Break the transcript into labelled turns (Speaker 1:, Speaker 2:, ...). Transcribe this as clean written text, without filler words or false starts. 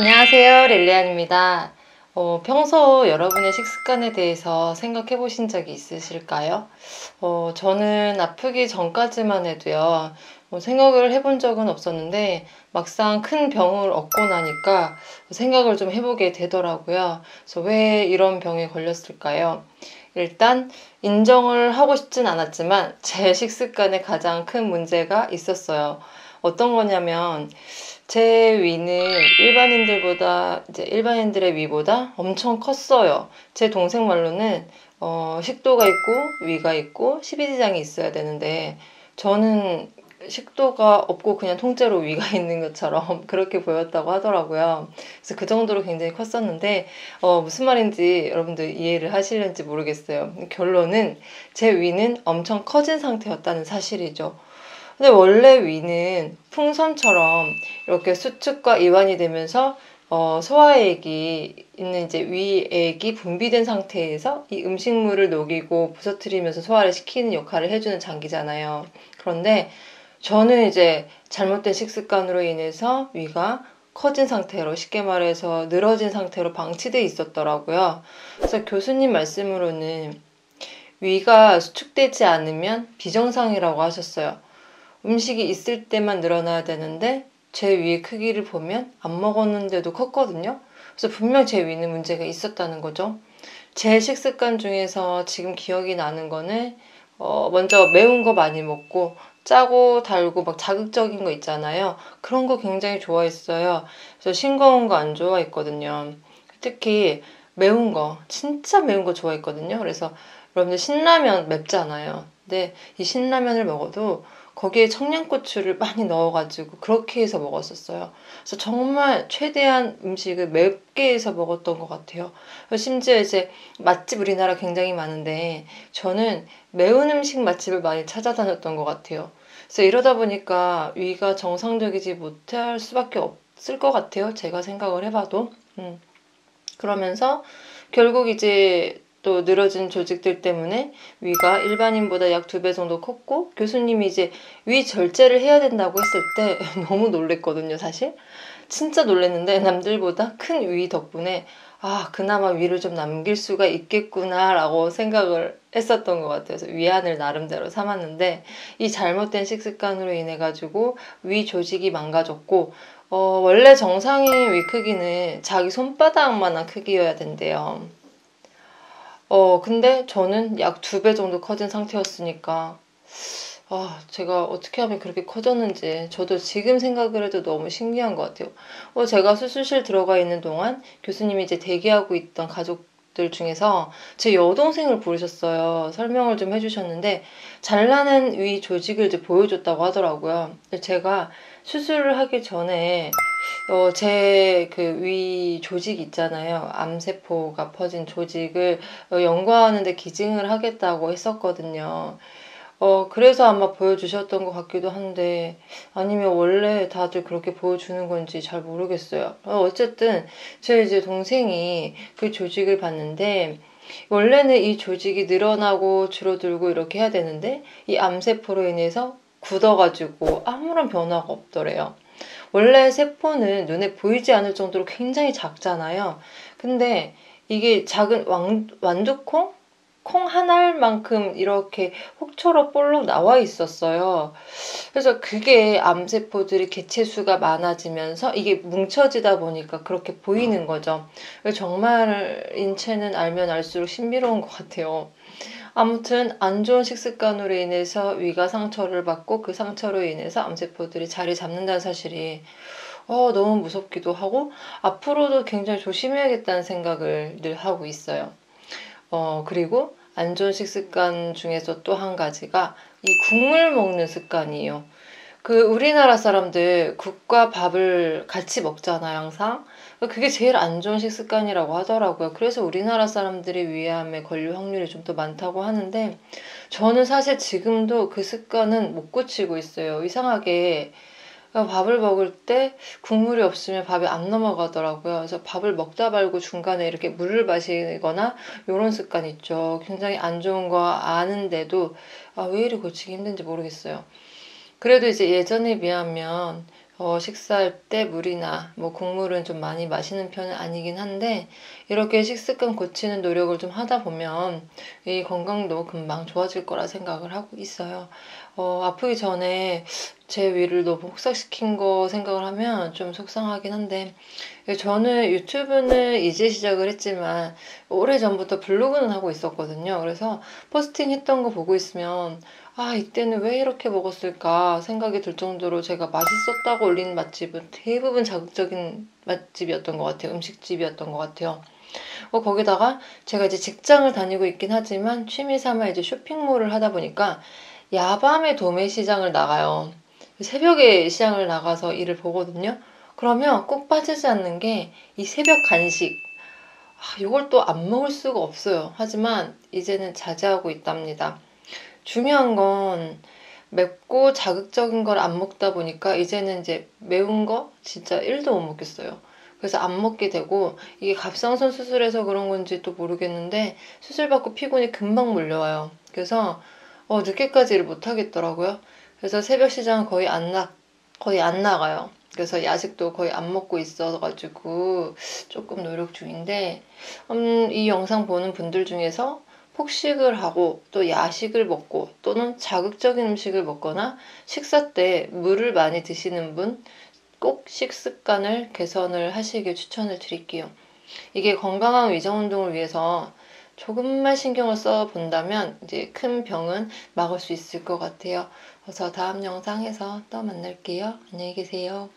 Speaker 1: 안녕하세요, 릴리안입니다. 평소 여러분의 식습관에 대해서 생각해 보신 적이 있으실까요? 저는 아프기 전까지만 해도요, 생각을 해본 적은 없었는데, 막상 큰 병을 얻고 나니까 생각을 좀 해보게 되더라고요. 그래서 왜 이런 병에 걸렸을까요? 일단, 인정을 하고 싶진 않았지만, 제 식습관에 가장 큰 문제가 있었어요. 어떤 거냐면, 제 위는 이제 일반인들의 위보다 엄청 컸어요. 제 동생 말로는 식도가 있고 위가 있고 십이지장이 있어야 되는데 저는 식도가 없고 그냥 통째로 위가 있는 것처럼 그렇게 보였다고 하더라고요. 그래서 그 정도로 굉장히 컸었는데 무슨 말인지 여러분들 이해를 하시려는지 모르겠어요. 결론은 제 위는 엄청 커진 상태였다는 사실이죠. 근데 원래 위는 풍선처럼 이렇게 수축과 이완이 되면서 소화액이 있는 이제 위액이 분비된 상태에서 이 음식물을 녹이고 부서뜨리면서 소화를 시키는 역할을 해주는 장기잖아요. 그런데 저는 이제 잘못된 식습관으로 인해서 위가 커진 상태로, 쉽게 말해서 늘어진 상태로 방치돼 있었더라고요. 그래서 교수님 말씀으로는 위가 수축되지 않으면 비정상이라고 하셨어요. 음식이 있을 때만 늘어나야 되는데 제 위의 크기를 보면 안 먹었는데도 컸거든요. 그래서 분명 제 위는 문제가 있었다는 거죠. 제 식습관 중에서 지금 기억이 나는 거는 먼저 매운 거 많이 먹고 짜고 달고 막 자극적인 거 있잖아요. 그런 거 굉장히 좋아했어요. 그래서 싱거운 거 안 좋아했거든요. 특히 매운 거, 진짜 매운 거 좋아했거든요. 그래서 여러분들 신라면 맵잖아요. 근데 이 신라면을 먹어도 거기에 청양고추를 많이 넣어가지고 그렇게 해서 먹었었어요. 그래서 정말 최대한 음식을 맵게 해서 먹었던 것 같아요. 심지어 이제 맛집 우리나라 굉장히 많은데 저는 매운 음식 맛집을 많이 찾아다녔던 것 같아요. 그래서 이러다 보니까 위가 정상적이지 못할 수밖에 없을 것 같아요. 제가 생각을 해봐도. 그러면서 결국 이제 또 늘어진 조직들 때문에 위가 일반인보다 약 2배 정도 컸고 교수님이 이제 위 절제를 해야 된다고 했을 때 너무 놀랬거든요, 사실. 진짜 놀랬는데 남들보다 큰 위 덕분에 그나마 위를 좀 남길 수가 있겠구나라고 생각을 했었던 것 같아요. 그래서 위안을 나름대로 삼았는데 이 잘못된 식습관으로 인해 가지고 위 조직이 망가졌고 원래 정상인 위 크기는 자기 손바닥만한 크기여야 된대요. 근데 저는 약 2배 정도 커진 상태였으니까, 제가 어떻게 하면 그렇게 커졌는지 저도 지금 생각을 해도 너무 신기한 것 같아요. 제가 수술실 들어가 있는 동안 교수님이 이제 대기하고 있던 가족들 중에서 제 여동생을 부르셨어요. 설명을 좀 해주셨는데, 잘나는 위 조직을 이제 보여줬다고 하더라고요. 제가 수술을 하기 전에 제 그 위 조직 있잖아요. 암세포가 퍼진 조직을 연구하는 데 기증을 하겠다고 했었거든요. 그래서 아마 보여주셨던 것 같기도 한데, 아니면 원래 다들 그렇게 보여주는 건지 잘 모르겠어요. 어쨌든, 제 이제 동생이 그 조직을 봤는데, 원래는 이 조직이 늘어나고 줄어들고 이렇게 해야 되는데, 이 암세포로 인해서 굳어가지고 아무런 변화가 없더래요. 원래 세포는 눈에 보이지 않을 정도로 굉장히 작잖아요. 근데 이게 작은 완두콩? 콩 한 알만큼 이렇게 혹처럼 볼록 나와 있었어요. 그래서 그게 암세포들이 개체수가 많아지면서 이게 뭉쳐지다 보니까 그렇게 보이는 거죠. 정말 인체는 알면 알수록 신비로운 것 같아요. 아무튼 안 좋은 식습관으로 인해서 위가 상처를 받고 그 상처로 인해서 암세포들이 자리 잡는다는 사실이 너무 무섭기도 하고 앞으로도 굉장히 조심해야겠다는 생각을 늘 하고 있어요. 그리고 안 좋은 식습관 중에서 또 한 가지가 이 국물 먹는 습관이에요. 우리나라 사람들 국과 밥을 같이 먹잖아요, 항상. 그게 제일 안 좋은 식습관이라고 하더라고요. 그래서 우리나라 사람들이 위암에 걸릴 확률이 좀 더 많다고 하는데, 저는 사실 지금도 그 습관은 못 고치고 있어요. 이상하게 밥을 먹을 때 국물이 없으면 밥이 안 넘어가더라고요. 그래서 밥을 먹다 말고 중간에 이렇게 물을 마시거나 이런 습관 있죠. 굉장히 안 좋은 거 아는데도 왜 이리 고치기 힘든지 모르겠어요. 그래도 이제 예전에 비하면 식사할 때 물이나 뭐 국물은 좀 많이 마시는 편은 아니긴 한데 이렇게 식습관 고치는 노력을 좀 하다 보면 이 건강도 금방 좋아질 거라 생각을 하고 있어요. 아프기 전에 제 위를 너무 혹사시킨 거 생각을 하면 좀 속상하긴 한데 저는 유튜브는 이제 시작을 했지만 오래전부터 블로그는 하고 있었거든요. 그래서 포스팅 했던 거 보고 있으면 아, 이때는 왜 이렇게 먹었을까 생각이 들 정도로 제가 맛있었다고 올린 맛집은 대부분 자극적인 맛집이었던 것 같아요. 음식집이었던 것 같아요. 거기다가 제가 이제 직장을 다니고 있긴 하지만 취미 삼아 이제 쇼핑몰을 하다 보니까 야밤에 도매시장을 나가요. 새벽에 시장을 나가서 일을 보거든요. 그러면 꼭 빠지지 않는 게 이 새벽 간식. 이걸 또 안 먹을 수가 없어요. 하지만 이제는 자제하고 있답니다. 중요한 건 맵고 자극적인 걸 안 먹다 보니까 이제는 이제 매운 거 진짜 1도 못 먹겠어요. 그래서 안 먹게 되고 이게 갑상선 수술해서 그런 건지 또 모르겠는데 수술 받고 피곤이 금방 몰려와요. 그래서 늦게까지 일을 못 하겠더라고요. 그래서 새벽 시장은 거의 안 나가요. 그래서 야식도 거의 안 먹고 있어가지고 조금 노력 중인데 이 영상 보는 분들 중에서 폭식을 하고 또 야식을 먹고 또는 자극적인 음식을 먹거나 식사 때 물을 많이 드시는 분 꼭 식습관을 개선을 하시길 추천을 드릴게요. 이게 건강한 위장 운동을 위해서 조금만 신경을 써 본다면 이제 큰 병은 막을 수 있을 것 같아요. 그래서 다음 영상에서 또 만날게요. 안녕히 계세요.